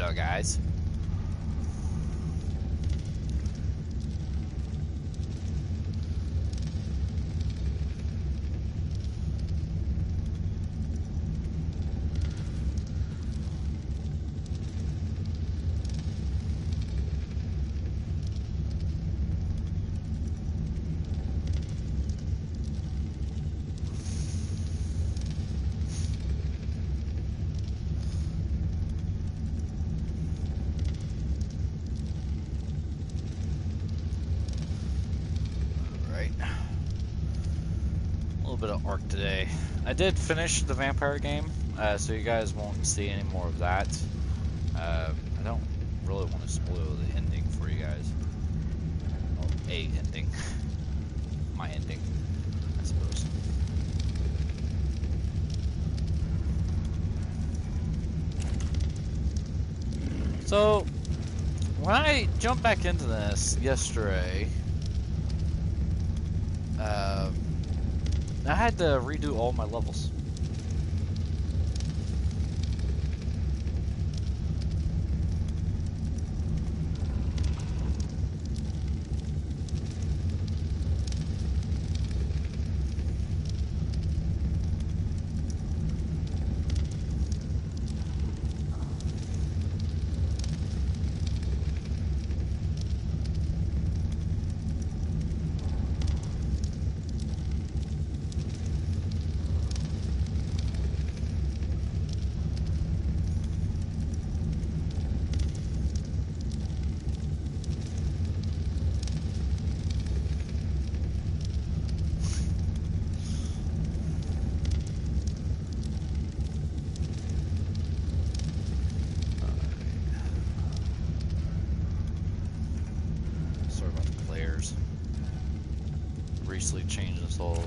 go, guys. Bit of ARK today. I did finish the vampire game, so you guys won't see any more of that. I don't really want to spoil the ending for you guys. Well, a ending. My ending, I suppose. So, when I jumped back into this yesterday, I had to redo all my levels. Recently changed this whole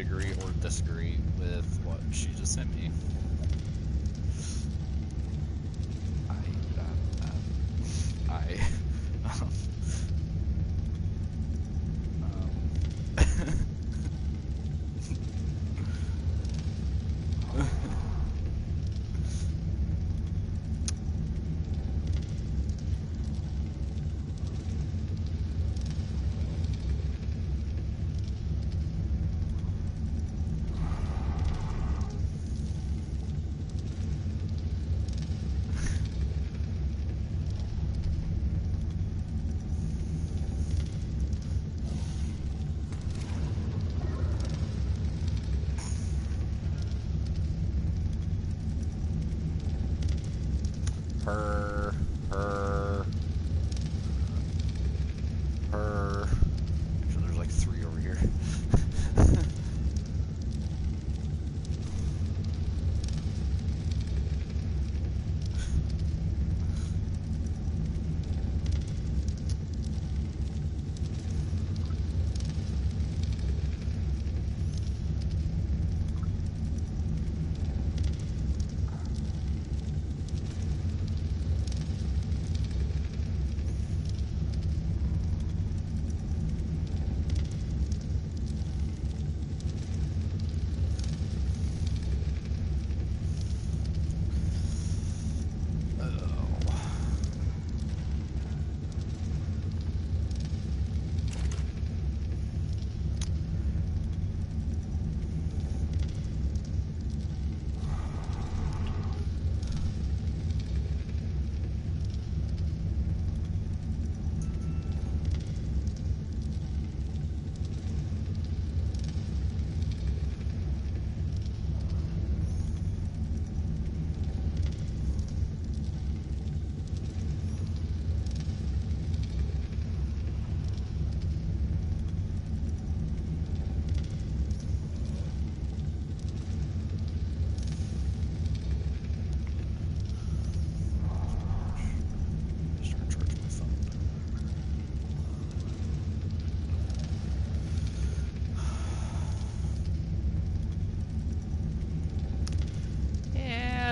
agree or disagree with what she just sent me.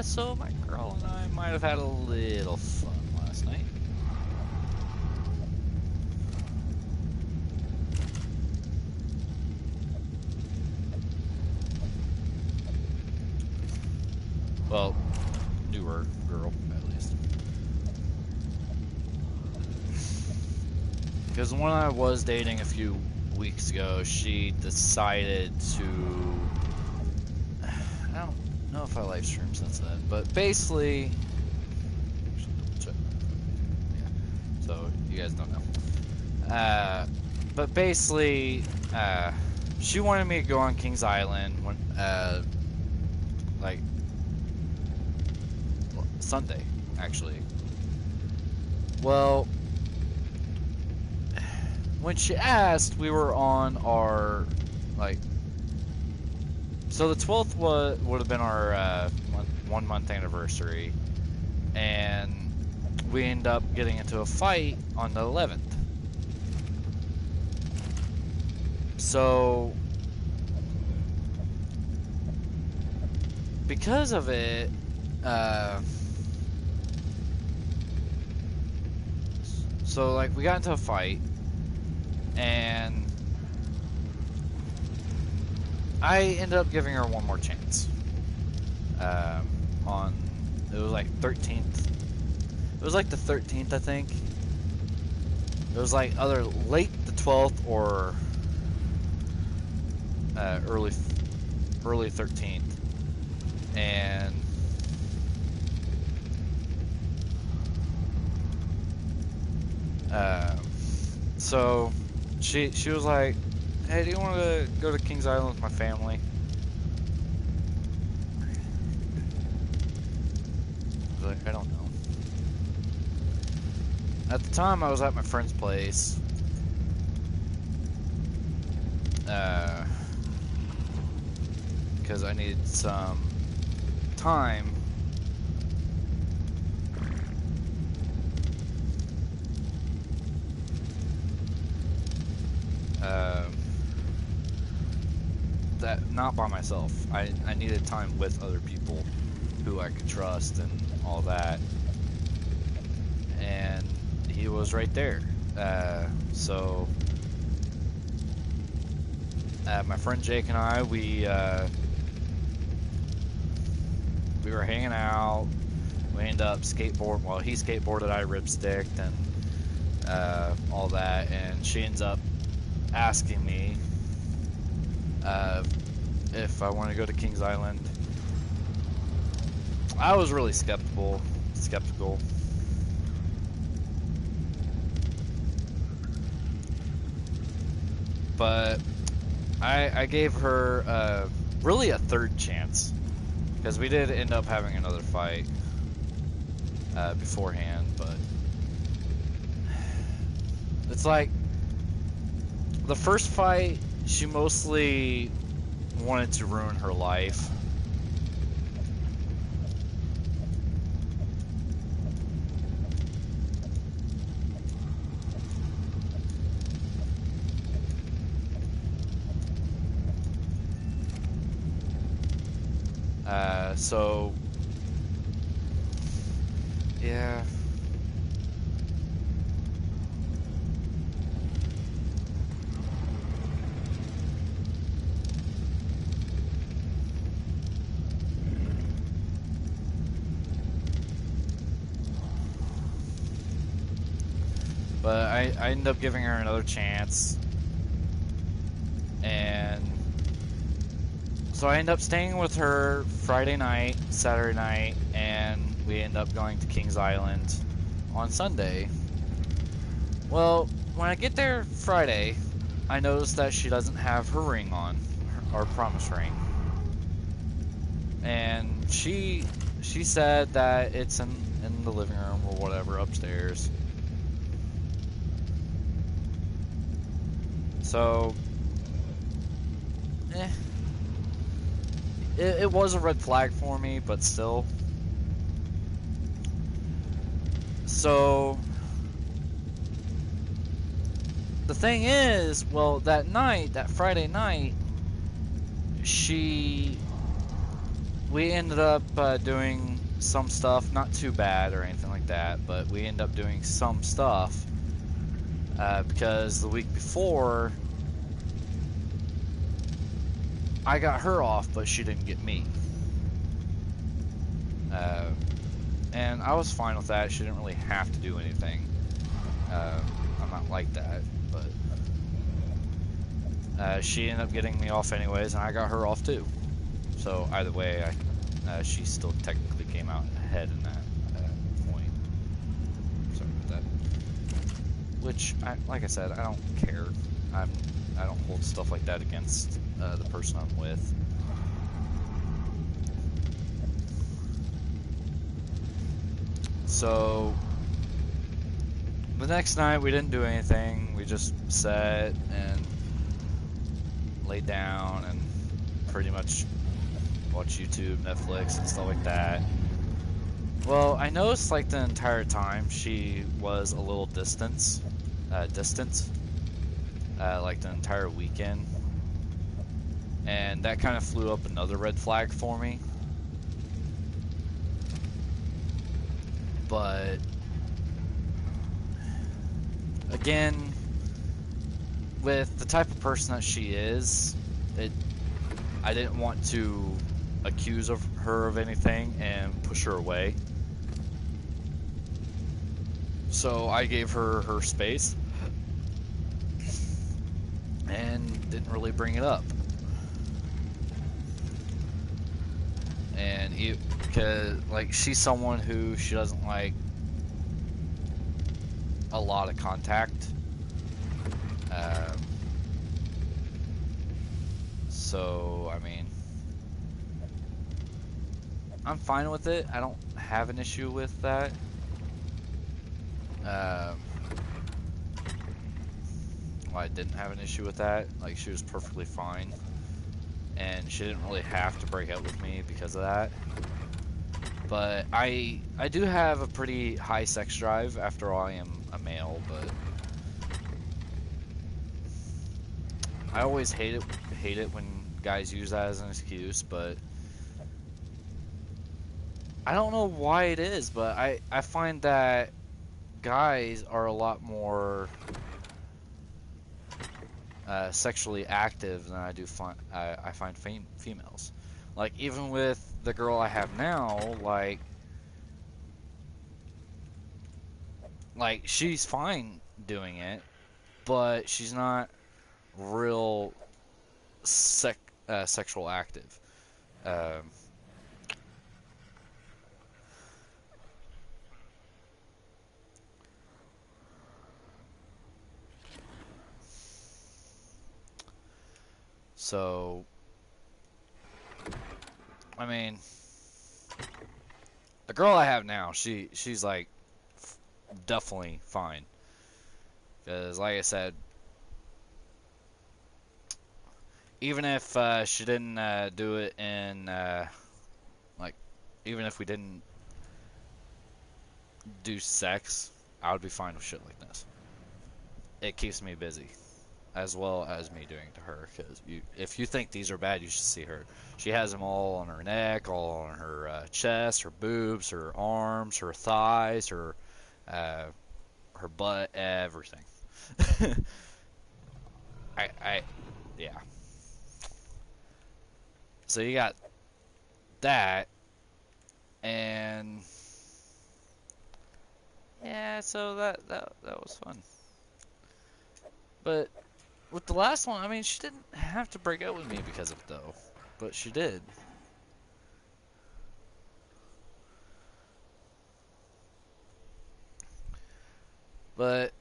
so my girl and I might have had a little fun last night. Well, newer girl, at least. Because when I was dating a few weeks ago, she decided to... I don't know if I live streamed since then, but basically... Yeah, so you guys don't know. But basically, she wanted me to go on King's Island when, like, Sunday, actually. Well, when she asked, we were on our, like, so the 12th would have been our 1 month anniversary, and we ended up getting into a fight on the 11th. So, because of it, so like we got into a fight, and I ended up giving her one more chance. On, it was like 13th. It was like the 13th, I think. It was like either late the 12th or early 13th, and so she was like, "Hey, do you want to go to Kings Island with my family?" I was like, "I don't know." At the time, I was at my friend's place. Because I needed some time that not by myself. I needed time with other people who I could trust and all that. And he was right there. So my friend Jake and I, we were hanging out. We ended up skateboarding. Well, he skateboarded, I ripsticked, and all that. And she ends up asking me if I want to go to Kings Island. I was really skeptical. But I gave her really a third chance, because we did end up having another fight beforehand, but it's like the first fight, she mostly wanted to ruin her life. So yeah. But I ended up giving her another chance, and so I ended up staying with her Friday night, Saturday night, and we ended up going to Kings Island on Sunday. Well, when I get there Friday, I noticed that she doesn't have her ring on, our promise ring. And she said that it's in the living room or whatever upstairs. So, it was a red flag for me, but still. So, the thing is, well, that night, that Friday night, she we ended up doing some stuff, not too bad or anything like that, but we ended up doing some stuff because the week before I got her off, but she didn't get me. And I was fine with that. She didn't really have to do anything. I'm not like that, but she ended up getting me off anyways, and I got her off too. So either way, she still technically came out ahead in that point. Sorry about that. Which, like I said, I don't care. I don't hold stuff like that against the person I'm with. So the next night we didn't do anything. We just sat and laid down and pretty much watched YouTube, Netflix, and stuff like that. Well, I noticed like the entire time she was a little distant, like the entire weekend, and that kind of flew up another red flag for me. But again, with the type of person that she is, I didn't want to accuse her of anything and push her away. So I gave her her space and didn't really bring it up. And because like she's someone who she doesn't like a lot of contact. So I mean, I'm fine with it. I don't have an issue with that. Well, I didn't have an issue with that. Like, she was perfectly fine, and she didn't really have to break up with me because of that. But I do have a pretty high sex drive. After all, I am a male, but I always hate it when guys use that as an excuse. But I don't know why it is, but I find that guys are a lot more sexually active than I find females. Like, even with the girl I have now, like she's fine doing it, but she's not real sexual active. Um, so, I mean, the girl I have now, she's like definitely fine. Because, like I said, even if she didn't do it in like, even if we didn't do sex, I would be fine with shit like this. It keeps me busy, as well as me doing it to her. Because if you think these are bad, you should see her. She has them all on her neck, all on her chest, her boobs, her arms, her thighs, uh, her butt, everything. Yeah. So you got that, and yeah, so that was fun. But with the last one, I mean, she didn't have to break up with me because of it, though. But she did. But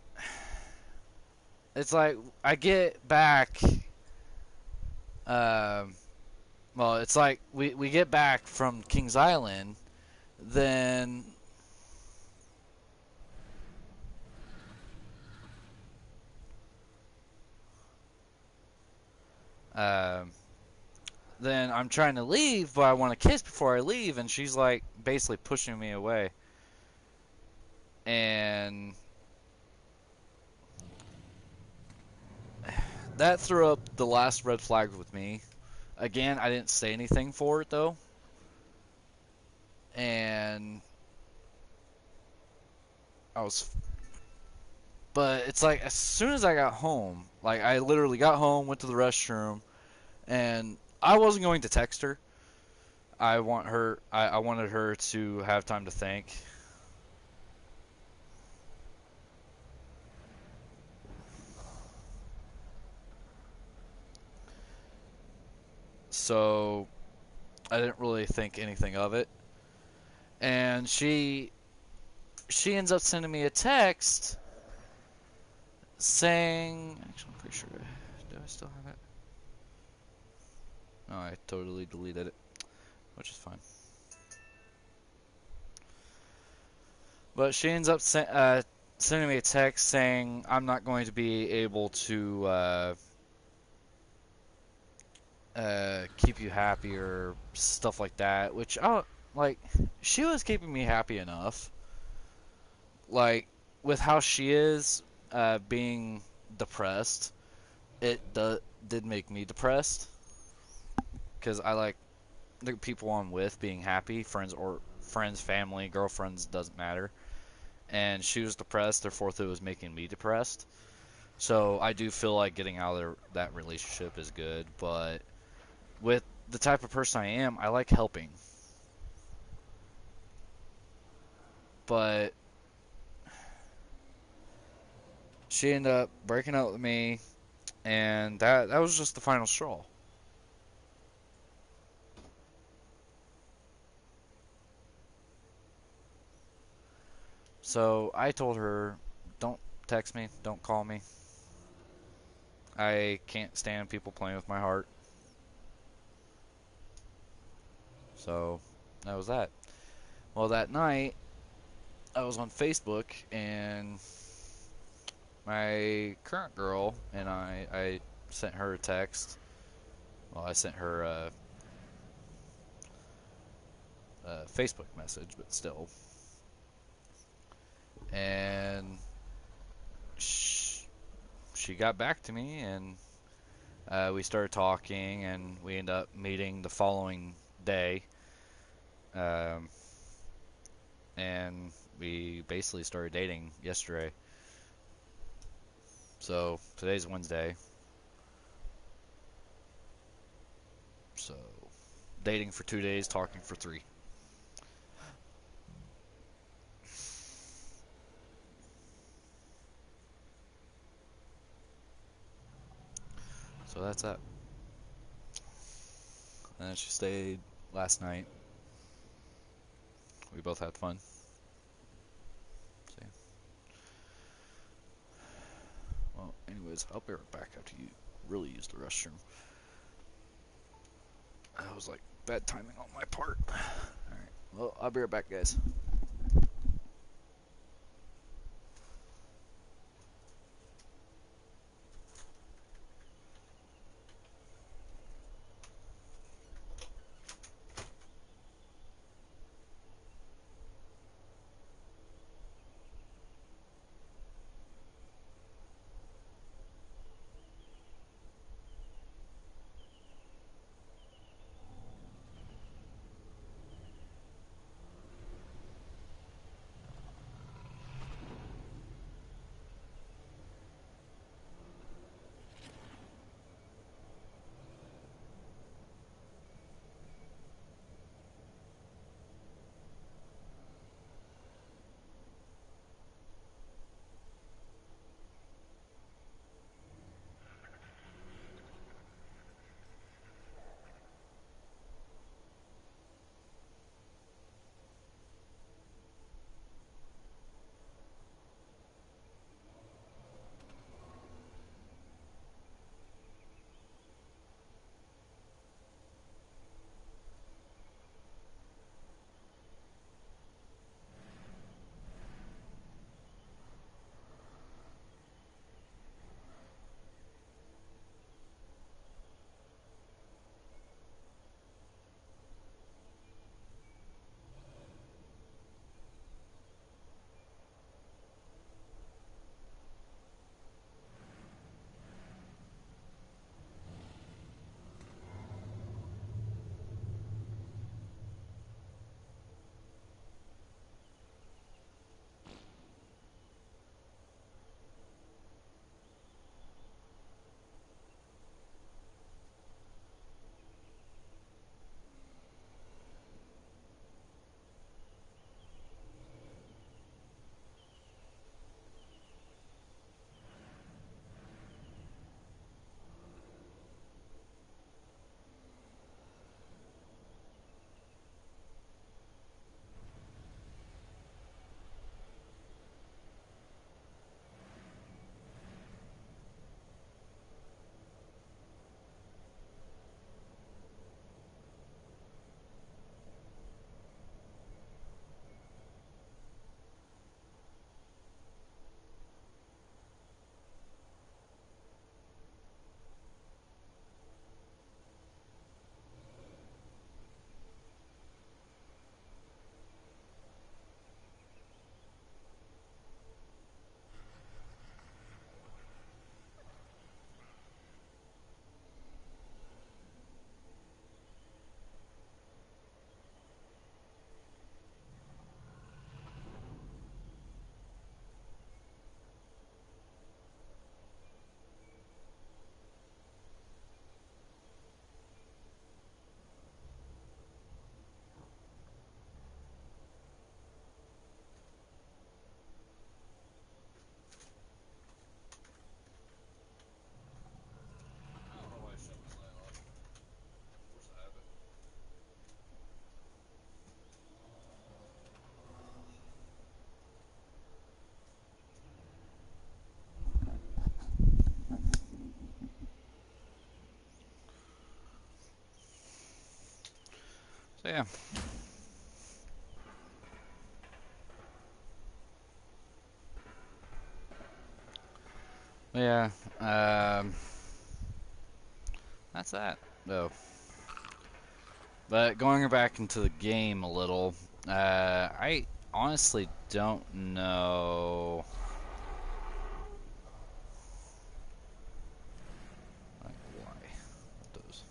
it's like, I get back, um, well, it's like, we get back from Kings Island, then, um, then I'm trying to leave, but I want to kiss before I leave, and she's like, basically pushing me away. And that threw up the last red flag with me. Again, I didn't say anything for it, though. I was, but it's like as soon as I got home, like I literally got home, went to the restroom, and I wasn't going to text her. I wanted her to have time to think. So I didn't really think anything of it. And she ends up sending me a text saying, actually, I'm pretty sure, do I still have it? No, I totally deleted it, which is fine. But she ends up sending me a text saying I'm not going to be able to keep you happy or stuff like that. Which like, she was keeping me happy enough. Like, with how she is, being depressed, did make me depressed because I like the people I'm with being happy, friends, family, girlfriends, doesn't matter. And she was depressed, therefore it was making me depressed. So I do feel like getting out of that relationship is good, but with the type of person I am, I like helping. But she ended up breaking up with me, and that was just the final straw. So I told her, don't text me, don't call me. I can't stand people playing with my heart. So that was that. Well, that night I was on Facebook, and my current girl and I sent her a text. Well, I sent her a Facebook message, but still. And she got back to me, and we started talking, and we ended up meeting the following day. Um, and we basically started dating yesterday. So today's Wednesday. So dating for 2 days, talking for 3. So that's that. And then she stayed last night. We both had fun. So, yeah. Well, anyways, I'll be right back after you really use the restroom. That was like bad timing on my part. Alright, well, I'll be right back, guys. So yeah. Yeah. That's that. Though. But going back into the game a little, I honestly don't know. Like, why? What those?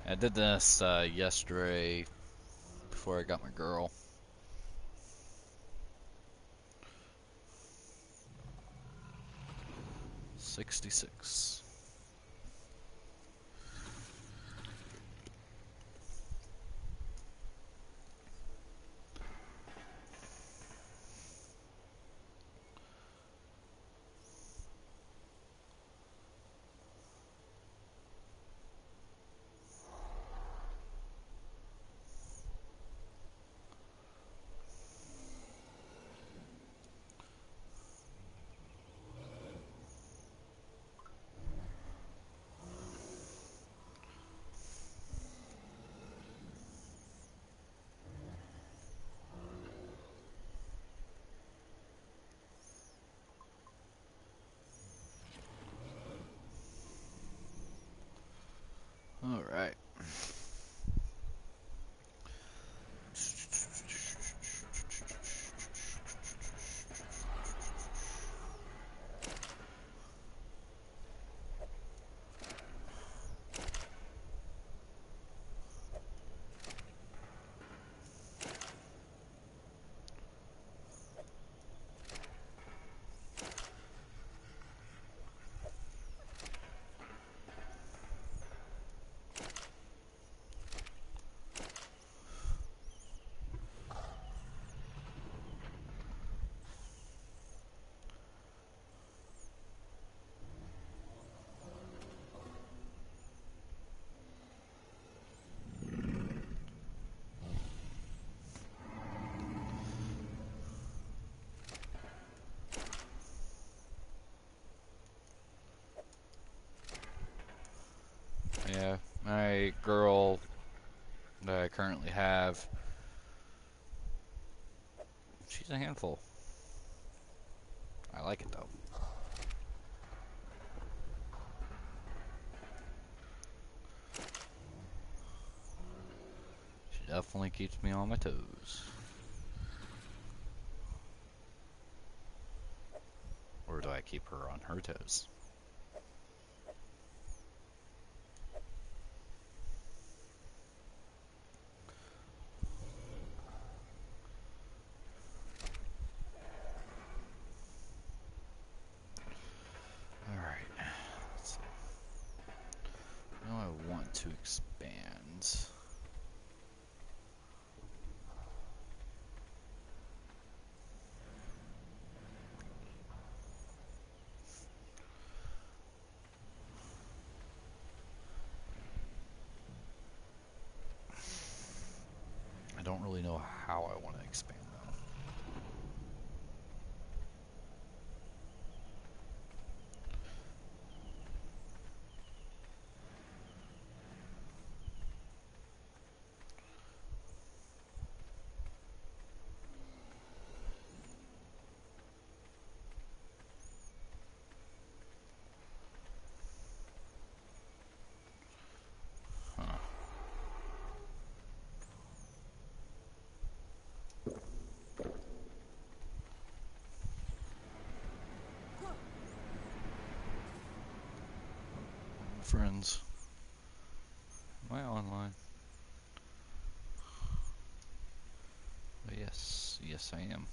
I did this yesterday before I got my girl. 66. All right. Yeah, my girl that I currently have, she's a handful. I like it though. She definitely keeps me on my toes. Or do I keep her on her toes? Alright. Let's see. Now I want to expand. I don't really know how I want to expand them. Huh. Friends. Am I online? Yes, yes I am.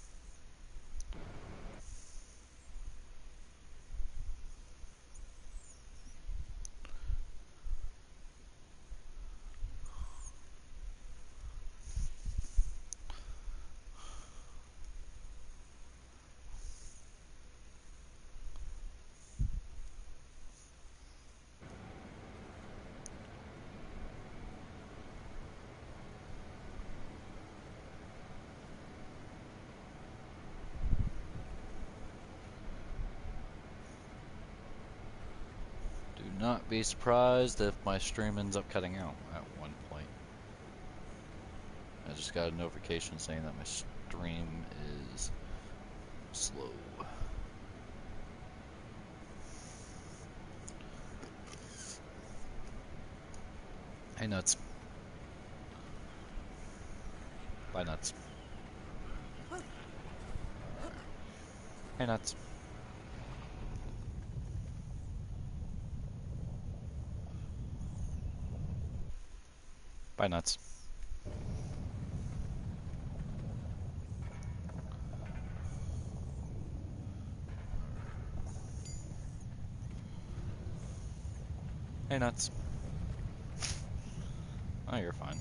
not be surprised if my stream ends up cutting out at one point. I just got a notification saying that my stream is slow. Hey, Nuts. Bye, Nuts. Hey, Nuts. Bye, Nuts. Hey, Nuts. Oh, you're fine.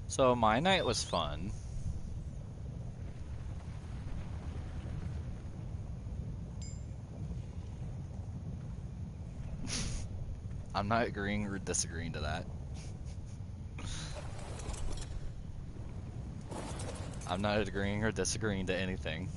So my night was fun. I'm not agreeing or disagreeing to that. I'm not agreeing or disagreeing to anything.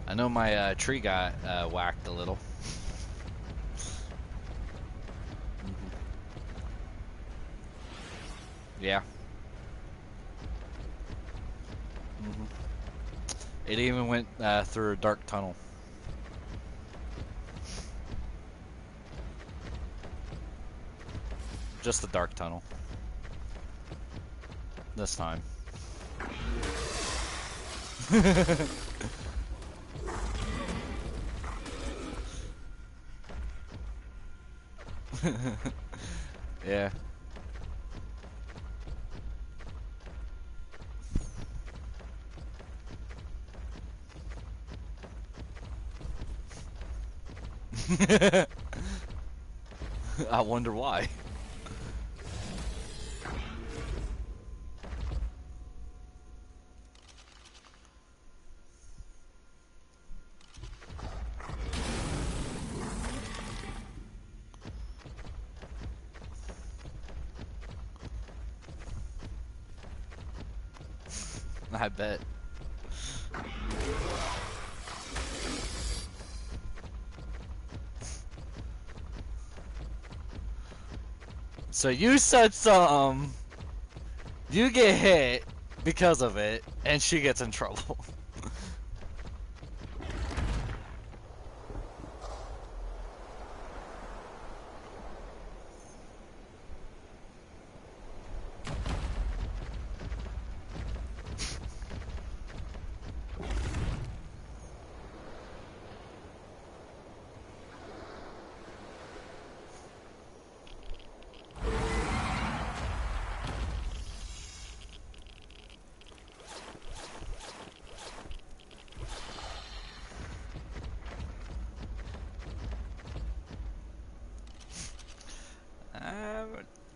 I know my tree got whacked a little. Yeah. It even went through a dark tunnel. Just a dark tunnel. This time. Yeah. I wonder why. I bet. So you said something, you get hit because of it, and she gets in trouble.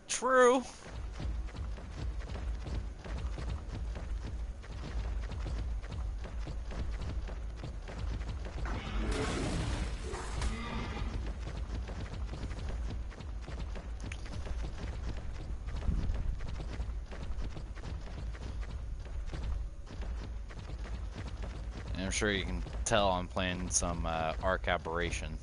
True. And I'm sure you can tell I'm playing some ARK Aberration.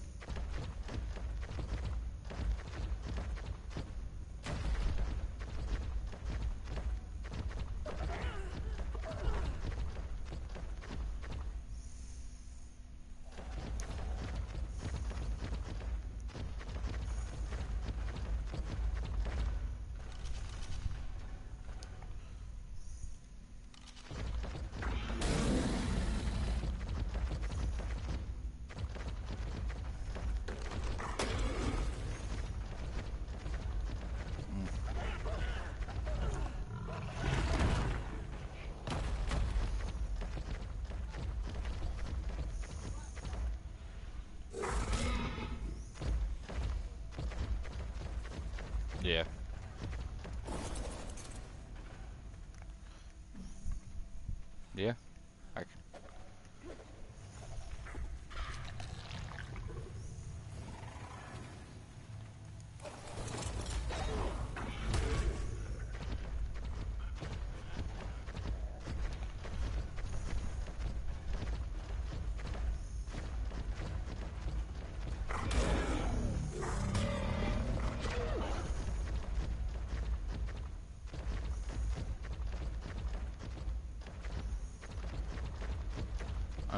Yeah. Yeah.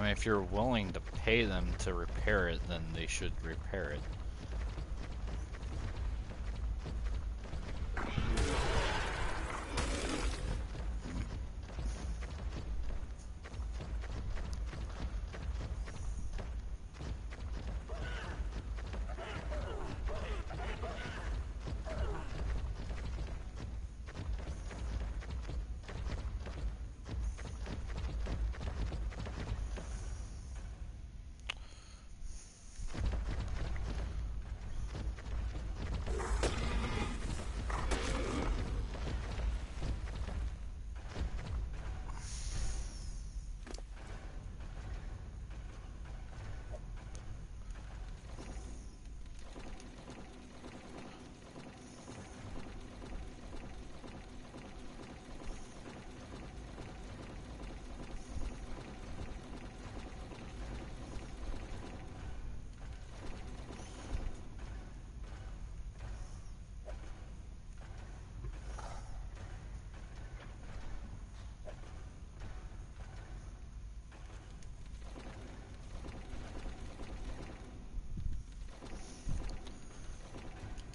mean, if you're willing to pay them to repair it, then they should repair it.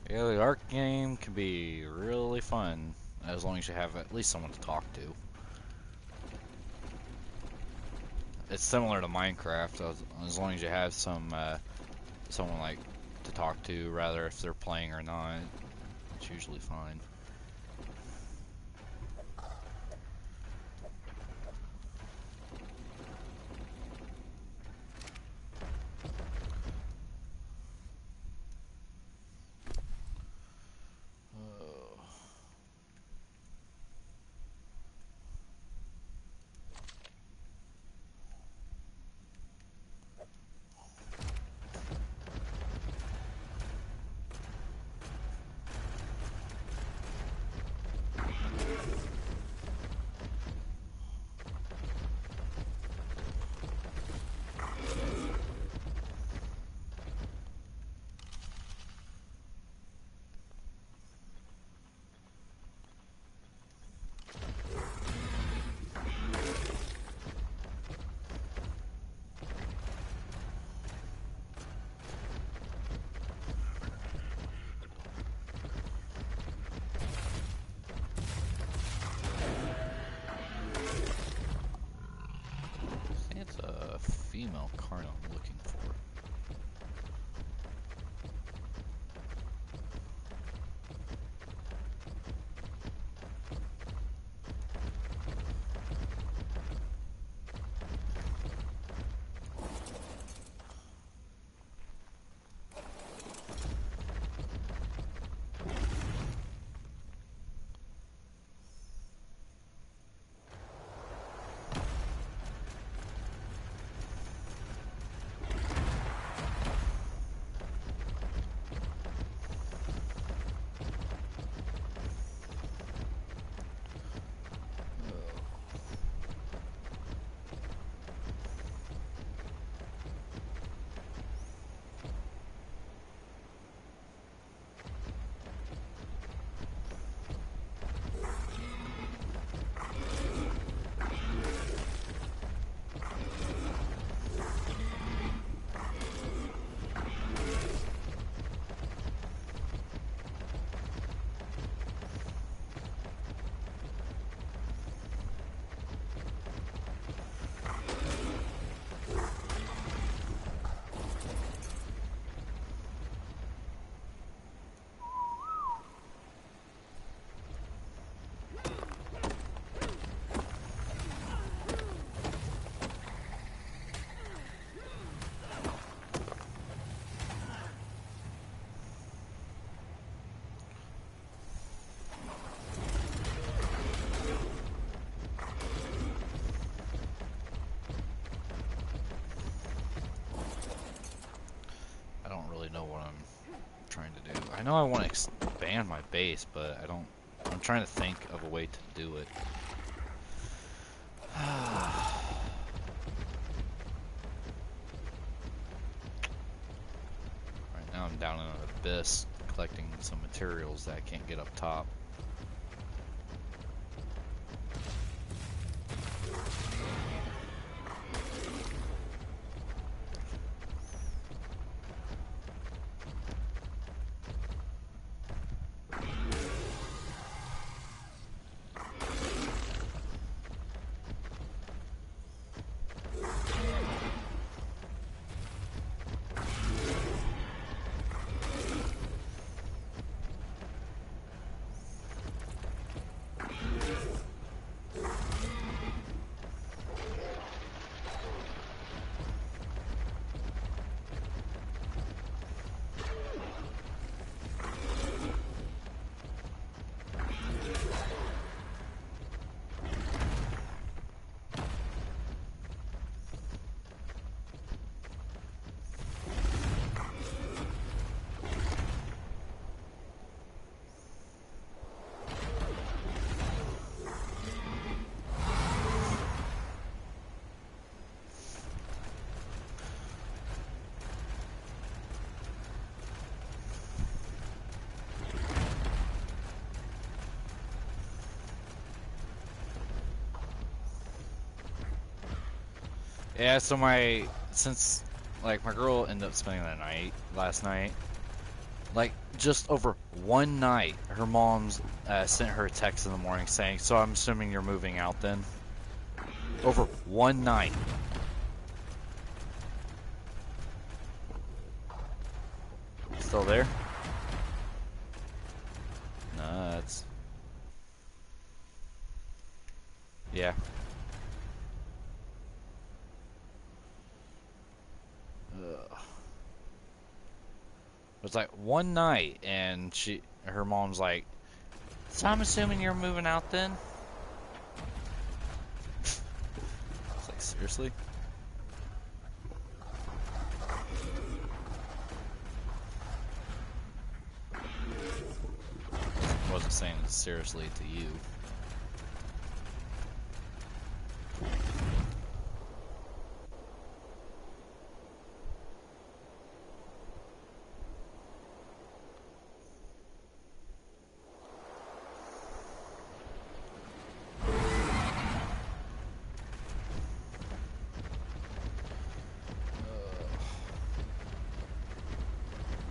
Yeah, the ARK game can be really fun, as long as you have at least someone to talk to. It's similar to Minecraft, as long as you have someone like to talk to, rather if they're playing or not, it's usually fine. Female card I'm looking for. Know what I'm trying to do. I know I want to expand my base, but I'm trying to think of a way to do it. Right now I'm down in an abyss collecting some materials that I can't get up top. Yeah, so since like my girl ended up spending the night last night, like just over one night, her mom's sent her a text in the morning saying, "So I'm assuming you're moving out then." Over one night. Still there? No, that's... Yeah. Ugh. It was like one night, and her mom's like, "So I'm assuming you're moving out then?" It's like, seriously? I wasn't saying it seriously to you.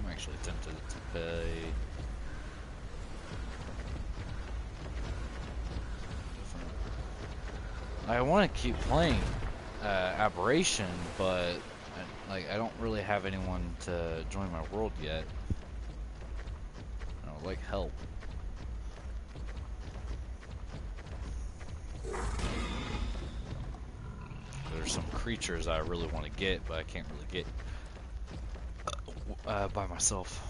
I'm actually tempted to pay. I want to keep playing Aberration, but I don't really have anyone to join my world yet. I would like help. There's some creatures I really want to get, but I can't really get by myself.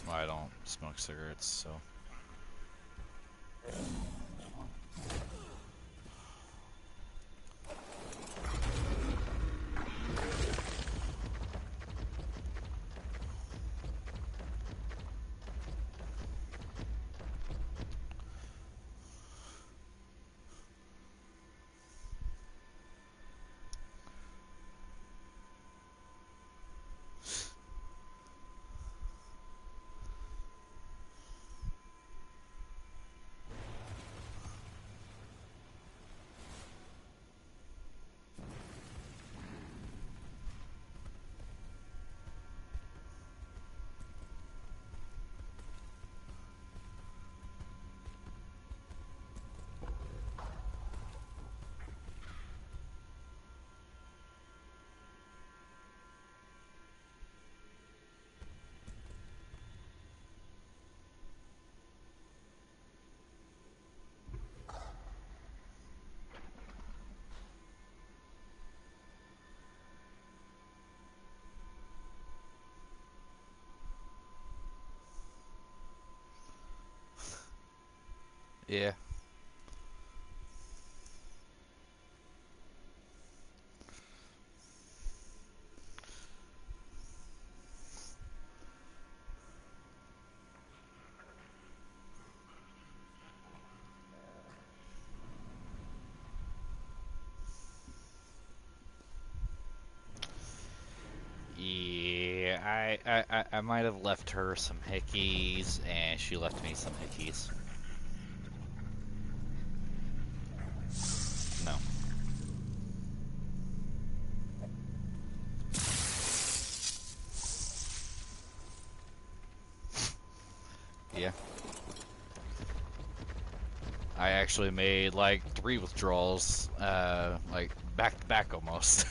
I don't smoke cigarettes, so... Yeah. Yeah, I might have left her some hickeys, and she left me some hickeys. No. Yeah. I actually made like 3 withdrawals, like back to back almost.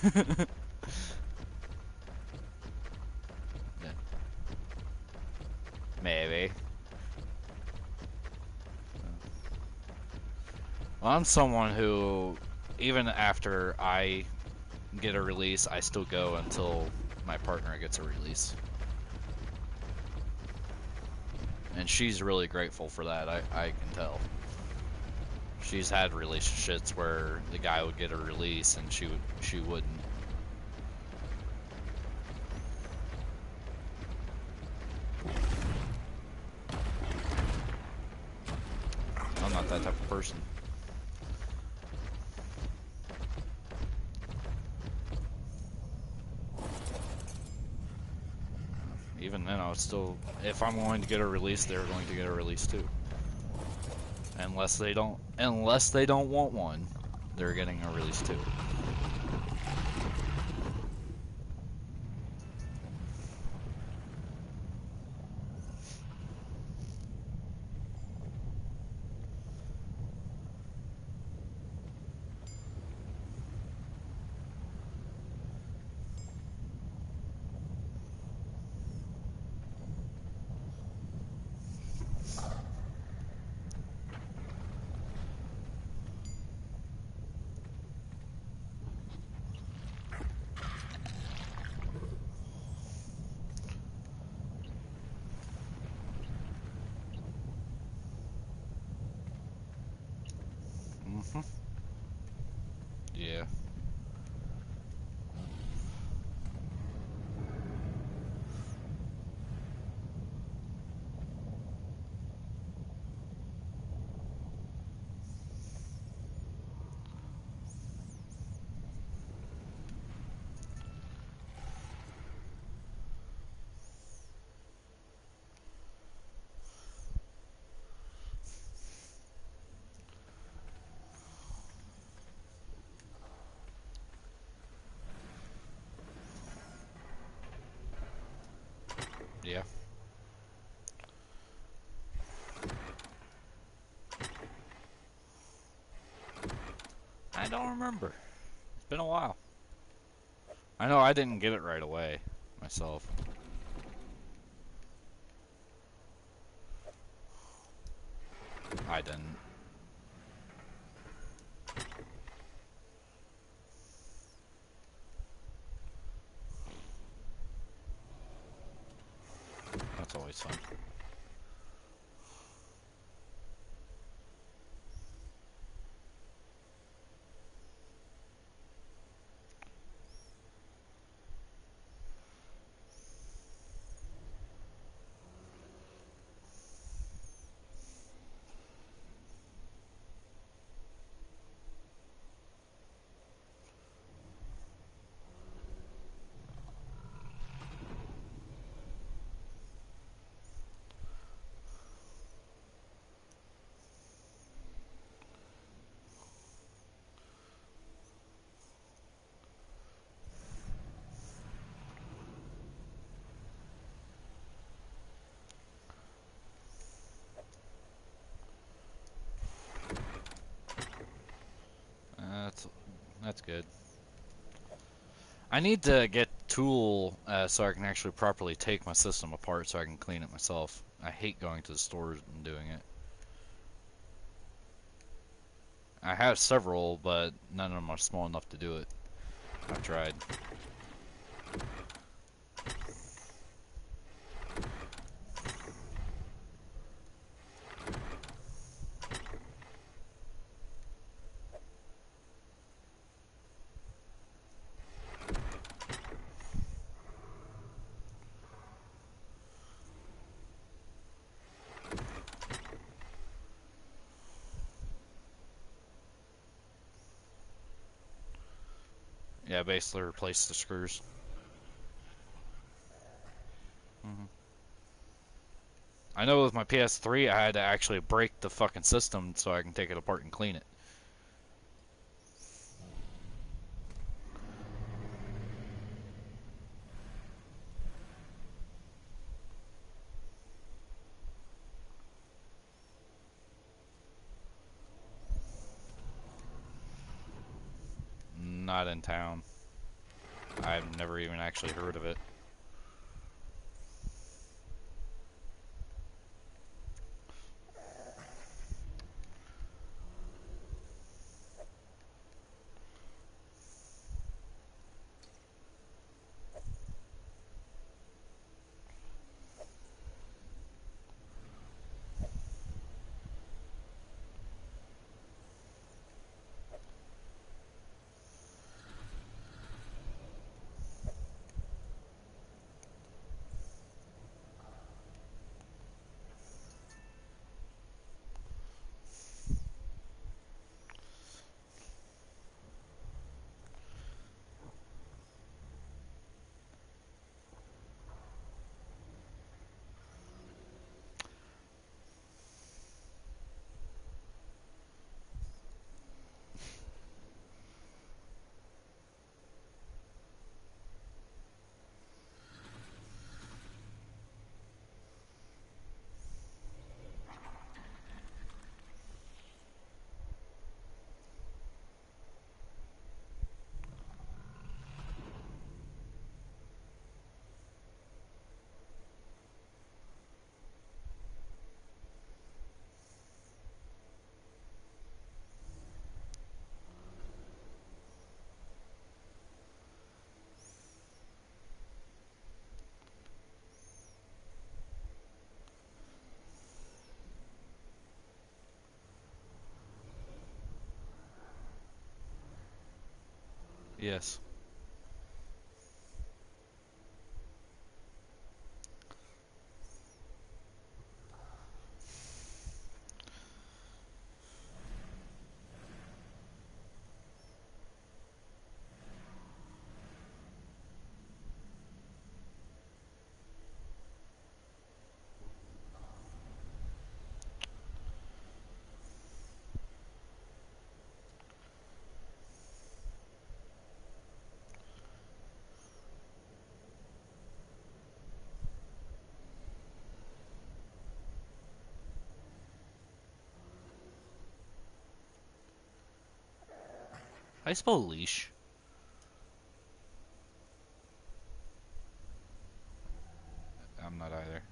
Yeah. Maybe. Well, I'm someone who, even after I get a release, I still go until my partner gets a release. And she's really grateful for that, I can tell. She's had relationships where the guy would get a release and she wouldn't. know, it's still, if I'm going to get a release, they're going to get a release too. Unless they don't want one, they're getting a release too. Mm-hmm. Yeah. Yeah. I don't remember. It's been a while. I know I didn't get it right away myself. I didn't. That's always fun. That's that's good. I need to get tool so I can actually properly take my system apart so I can clean it myself. I hate going to the stores and doing it. I have several, but none of them are small enough to do it. I've tried. Yeah, basically replace the screws. Hmm. I know with my PS3 I had to actually break the fucking system so I can take it apart and clean it. Not in town. I've never even actually heard of it. guess. I spell leash. I'm not either.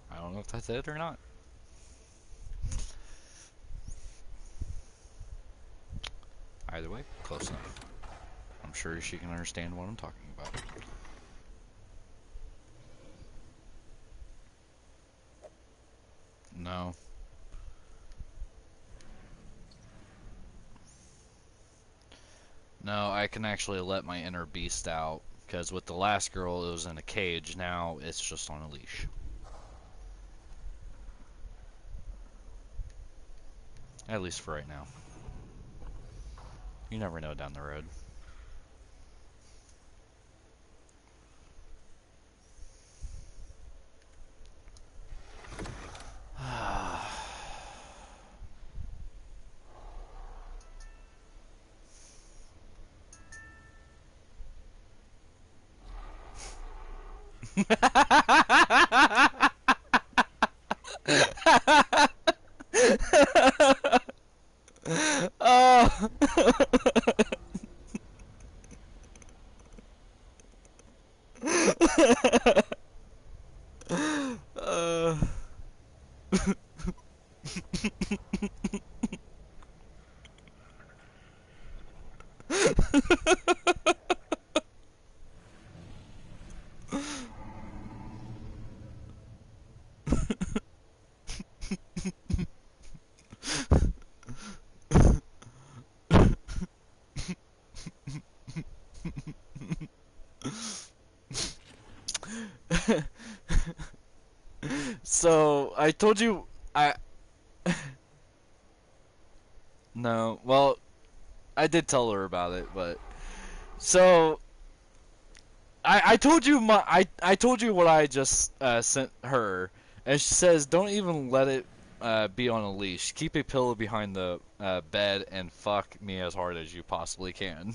I don't know if that's it or not. Either way, close enough. I'm sure she can understand what I'm talking about. No. No, I can actually let my inner beast out, because with the last girl it was in a cage, now it's just on a leash. At least for right now. You never know down the road. Oh. So, I told you, no, well, I did tell her about it, but, so, I told you I told you what I just, sent her, and she says, don't even let it, be on a leash. Keep a pillow behind the, bed and fuck me as hard as you possibly can.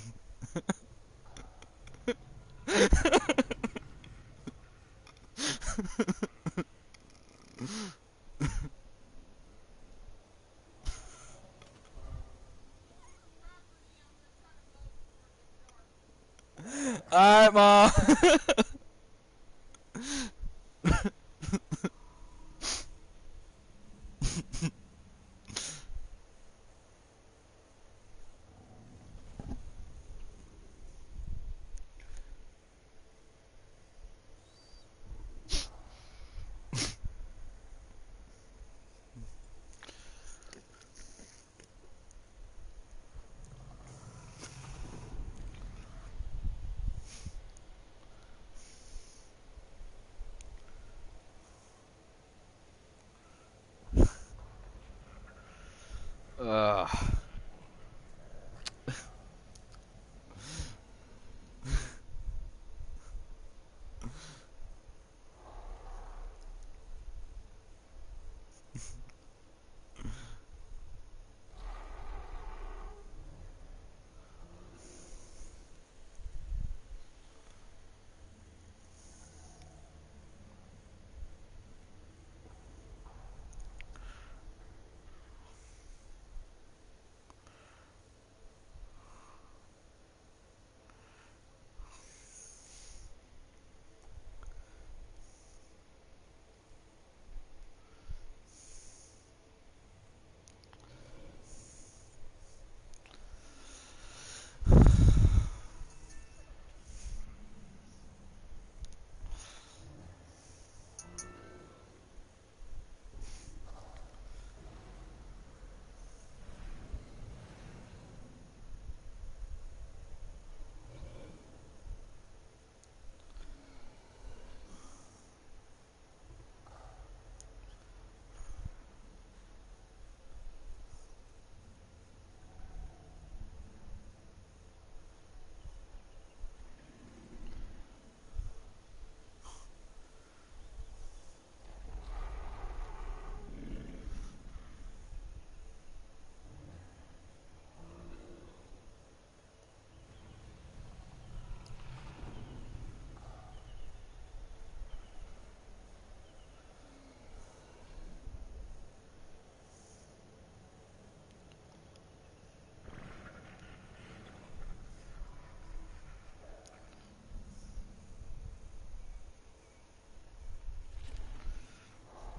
Alright, Mom.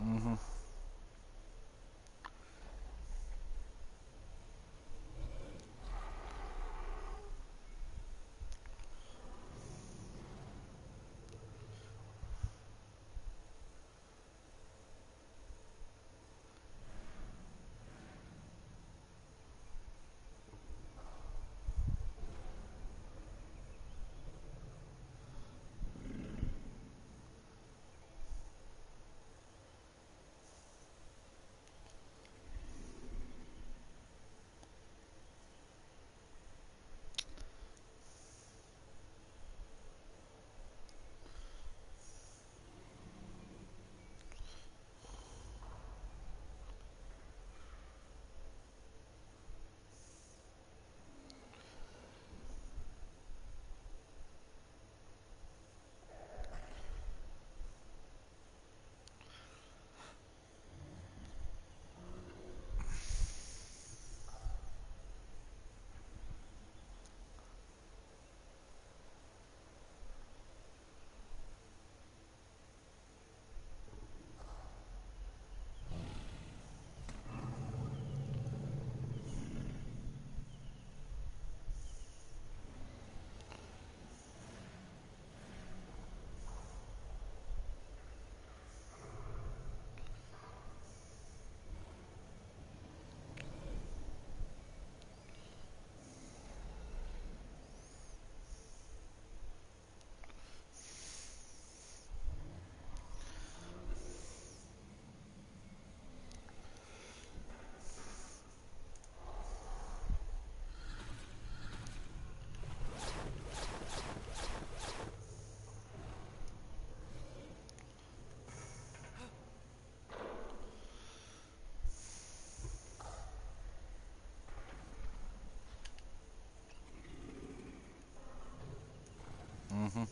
Mm-hmm. Mm-hmm.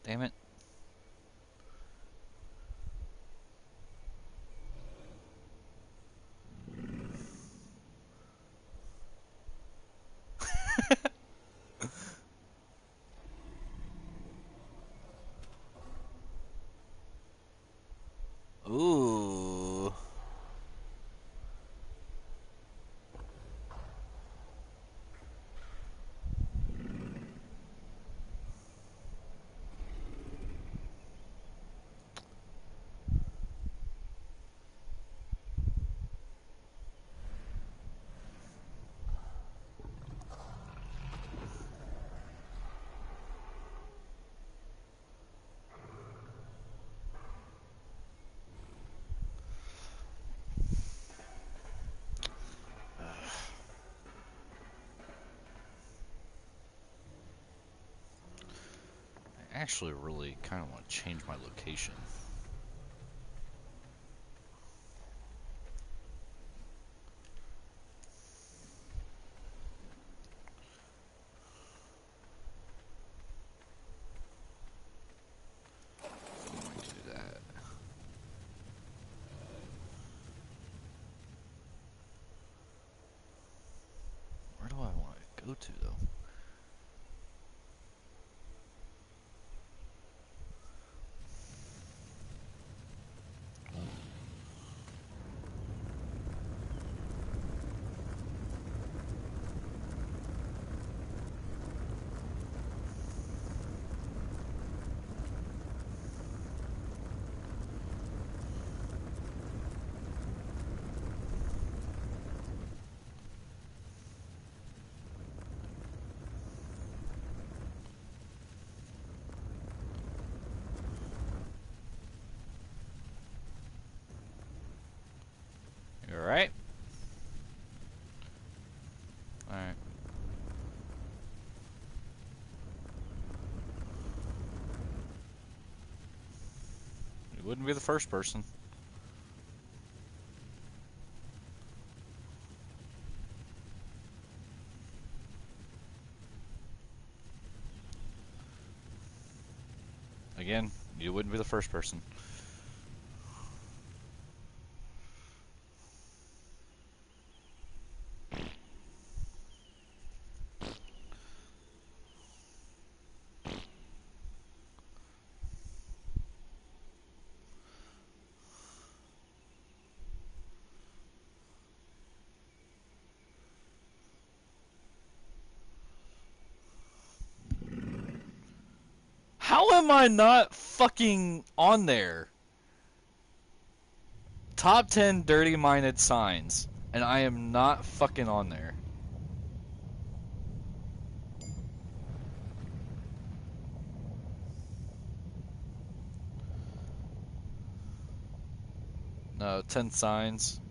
Damn it. Ooh. I actually really kind of want to change my location. I'm going to do that. Where do I want to go to, though? Alright. You wouldn't be the first person. Again, you wouldn't be the first person. How am I not fucking on there? Top 10 dirty-minded signs, and I am not fucking on there. No, 10 signs.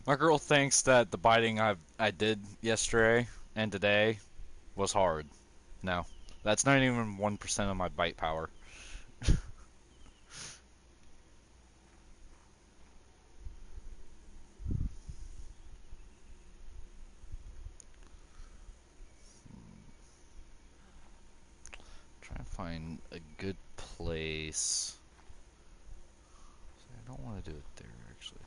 My girl thinks that the biting I did yesterday and today was hard. No, that's not even 1% of my bite power. Trying to find a good place. I don't want to do it there, actually.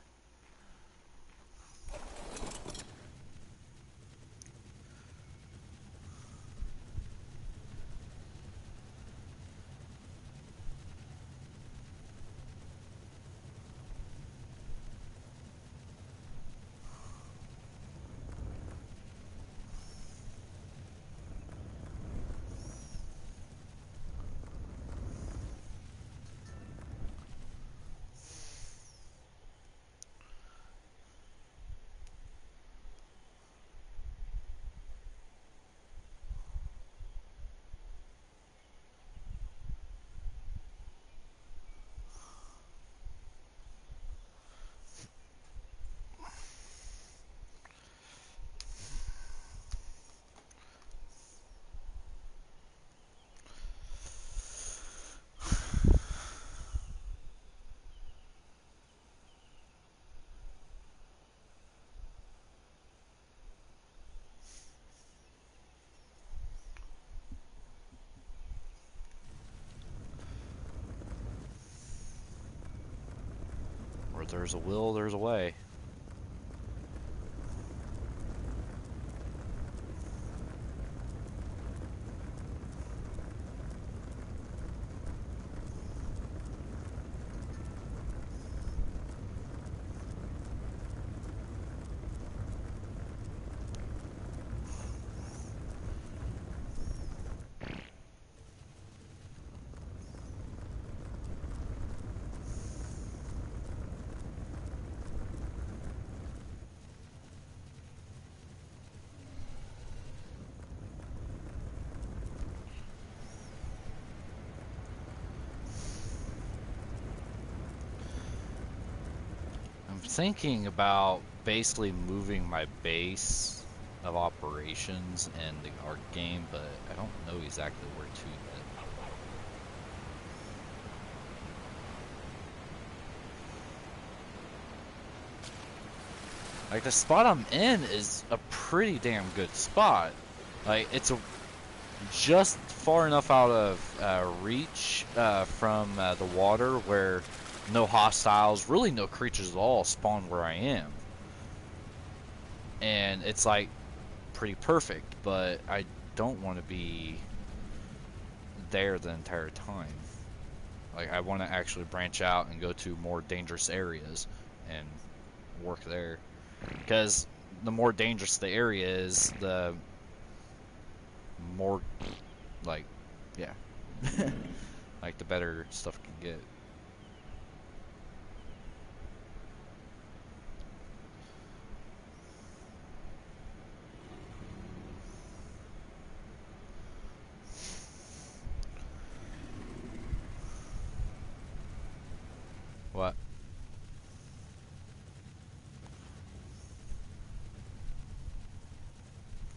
Where there's a will, there's a way. I'm thinking about basically moving my base of operations in the ARK game, but I don't know exactly where to yet. Like, the spot I'm in is a pretty damn good spot. Like, it's just far enough out of reach from the water where no hostiles, really no creatures at all, spawn where I am. And it's like pretty perfect, but I don't want to be there the entire time. Like, I want to actually branch out and go to more dangerous areas and work there. Because the more dangerous the area is, the more, like, yeah. Like, the better stuff can get. What?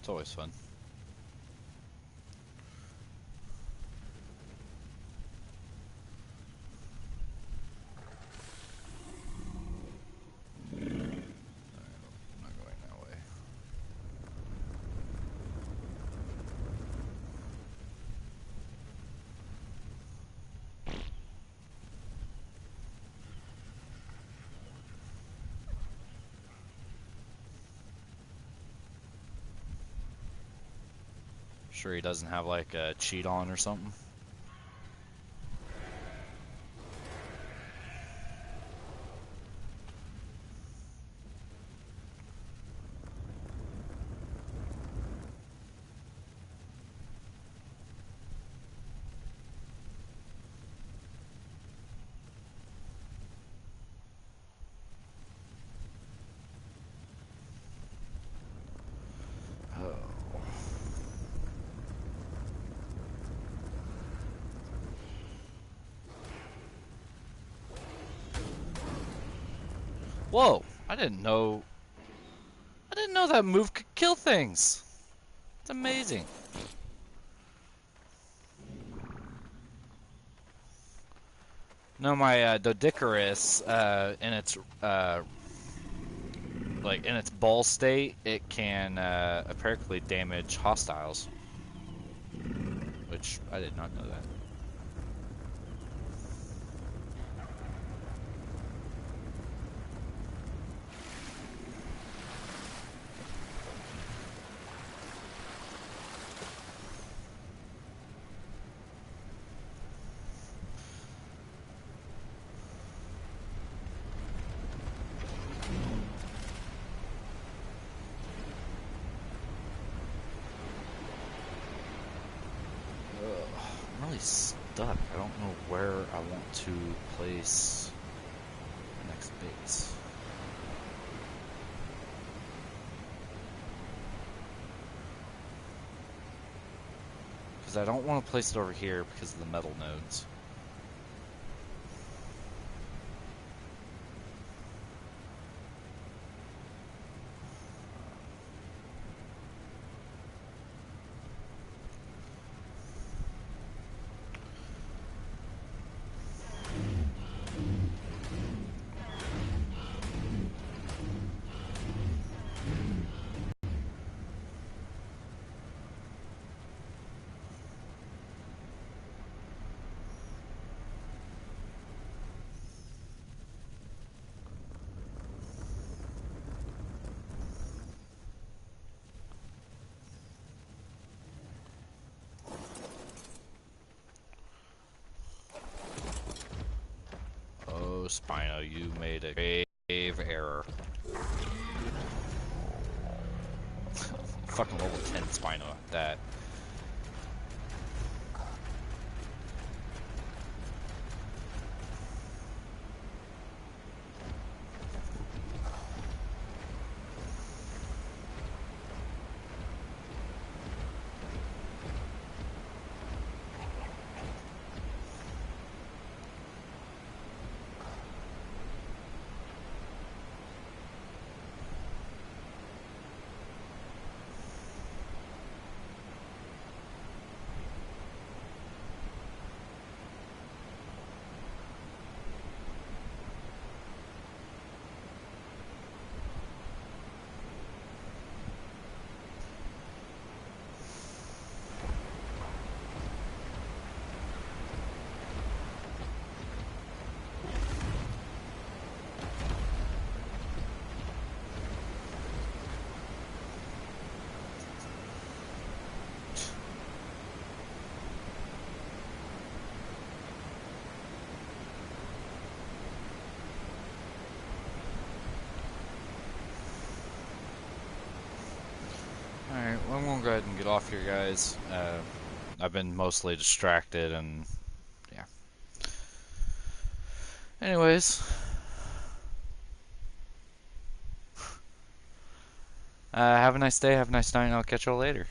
It's always fun. I'm not going that way. Sure he doesn't have like a cheat on or something? Oh. Whoa! I didn't know I didn't know that move could kill things. It's amazing. No, my Doedicurus, in its like in its ball state, it can apparently damage hostiles, which I did not know that. I'm really stuck. I don't know where I want to place the next base. Because I don't want to place it over here because of the metal nodes. Oh, Spino, you made a grave error. Fucking level 10 Spino at that. Alright, well, I'm gonna go ahead and get off here, guys. I've been mostly distracted and yeah. Anyways, have a nice day, have a nice night, and I'll catch y'all later.